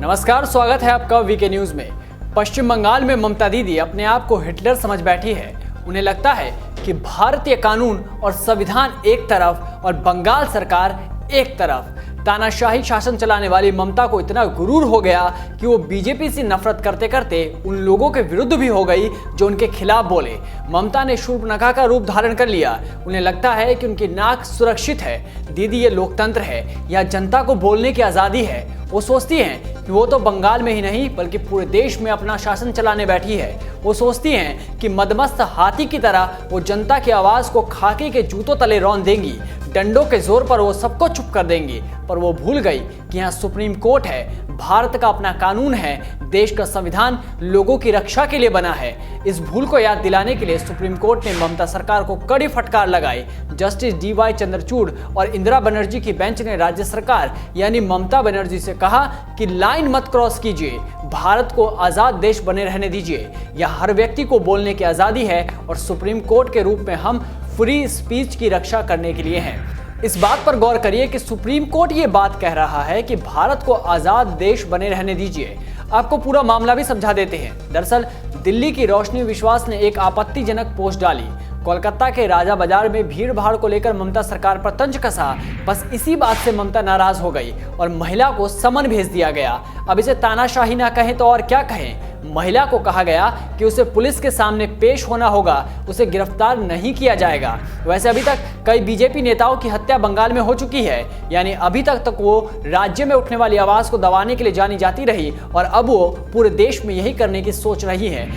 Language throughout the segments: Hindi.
नमस्कार, स्वागत है आपका वीके न्यूज में। पश्चिम बंगाल में ममता दीदी अपने आप को हिटलर समझ बैठी है। उन्हें लगता है कि भारतीय कानून और संविधान एक तरफ और बंगाल सरकार एक तरफ। तानाशाही शासन चलाने वाली ममता को इतना गुरूर हो गया कि वो बीजेपी से नफरत करते करते उन लोगों के विरुद्ध भी हो गई जो उनके खिलाफ बोले। ममता ने शूर्पणखा का रूप धारण कर लिया। उन्हें लगता है कि उनकी नाक सुरक्षित है। दीदी, ये लोकतंत्र है, यह जनता को बोलने की आज़ादी है। वो सोचती हैं कि वो तो बंगाल में ही नहीं बल्कि पूरे देश में अपना शासन चलाने बैठी है। वो सोचती हैं कि मदमस्त हाथी की तरह वो जनता की आवाज़ को खाकी के जूतों तले रौंद देंगी, डंडों के जोर पर वो सबको चुप कर देंगी। पर वो भूल गई कि यहाँ सुप्रीम कोर्ट है, भारत का अपना कानून है, देश का संविधान लोगों की रक्षा के लिए बना है। इस भूल को याद दिलाने के लिए सुप्रीम कोर्ट ने ममता सरकार को कड़ी फटकार लगाई। जस्टिस DY चंद्रचूड़ और इंदिरा बनर्जी की बेंच ने राज्य सरकार यानी ममता बनर्जी से कहा कि लाइन मत क्रॉस कीजिए, भारत को आज़ाद देश बने रहने दीजिए। यह हर व्यक्ति को बोलने की आज़ादी है और सुप्रीम कोर्ट के रूप में हम फ्री स्पीच की रक्षा करने के लिए हैं। इस बात पर गौर करिए कि सुप्रीम कोर्ट ये बात कह रहा है कि भारत को आज़ाद देश बने रहने दीजिए। आपको पूरा मामला भी समझा देते हैं। दरअसल दिल्ली की रोशनी विश्वास ने एक आपत्तिजनक पोस्ट डाली। कोलकाता के राजा बाजार में भीड़ भाड़ को लेकर ममता सरकार पर तंज कसा। बस इसी बात से ममता नाराज हो गई और महिला को समन भेज दिया गया। अब इसे तानाशाही ना कहें तो और क्या कहें। महिला को कहा गया कि उसे पुलिस के सामने पेश होना होगा, उसे गिरफ्तार नहीं किया जाएगा। वैसे अभी तक कई बीजेपी नेताओं की हत्या बंगाल में हो चुकी है, यानी अभी तक वो राज्य में उठने वाली आवाज़ को दबाने के लिए जानी जाती रही और अब वो पूरे देश में यही करने की सोच रही है।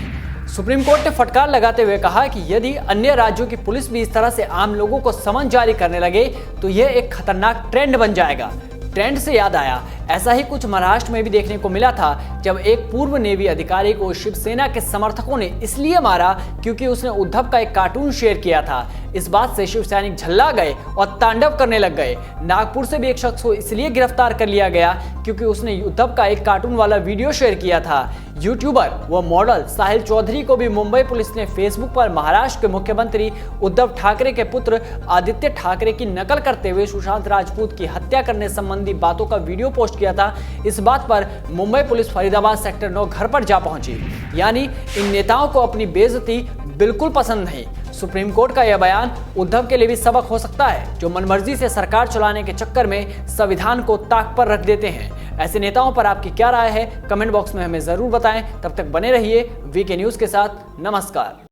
सुप्रीम कोर्ट ने फटकार लगाते हुए कहा कि यदि अन्य राज्यों की पुलिस भी इस तरह से आम लोगों को समन जारी करने लगे तो यह एक खतरनाक ट्रेंड बन जाएगा। ट्रेंड से याद आया, ऐसा ही कुछ महाराष्ट्र में भी देखने को मिला था जब एक पूर्व नेवी अधिकारी को शिवसेना के समर्थकों ने इसलिए मारा क्योंकि उसने उद्धव का एक कार्टून शेयर किया था। इस बात से शिव सैनिक झल्ला गए और तांडव करने लग गए। नागपुर से भी एक शख्स को इसलिए गिरफ्तार कर लिया गया क्योंकि उसने उद्धव का एक कार्टून वाला वीडियो शेयर किया था। यूट्यूबर व मॉडल साहिल चौधरी को भी मुंबई पुलिस ने फेसबुक पर महाराष्ट्र के मुख्यमंत्री उद्धव ठाकरे के पुत्र आदित्य ठाकरे की नकल करते हुए सुशांत राजपूत की हत्या करने संबंधी बातों का वीडियो पोस्ट किया था। इस बात पर मुंबई पुलिस फरीदाबाद सेक्टर 9 घर पर जा पहुंची। यानी इन नेताओं को अपनी बेइज्जती बिल्कुल पसंद नहीं। सुप्रीम कोर्ट का यह बयान उद्धव के लिए भी सबक हो सकता है, जो मनमर्जी से सरकार चलाने के चक्कर में संविधान को ताक पर रख देते हैं। ऐसे नेताओं पर आपकी क्या राय है, कमेंट बॉक्स में हमें जरूर बताएं। तब तक बने रहिए वीके न्यूज के साथ। नमस्कार।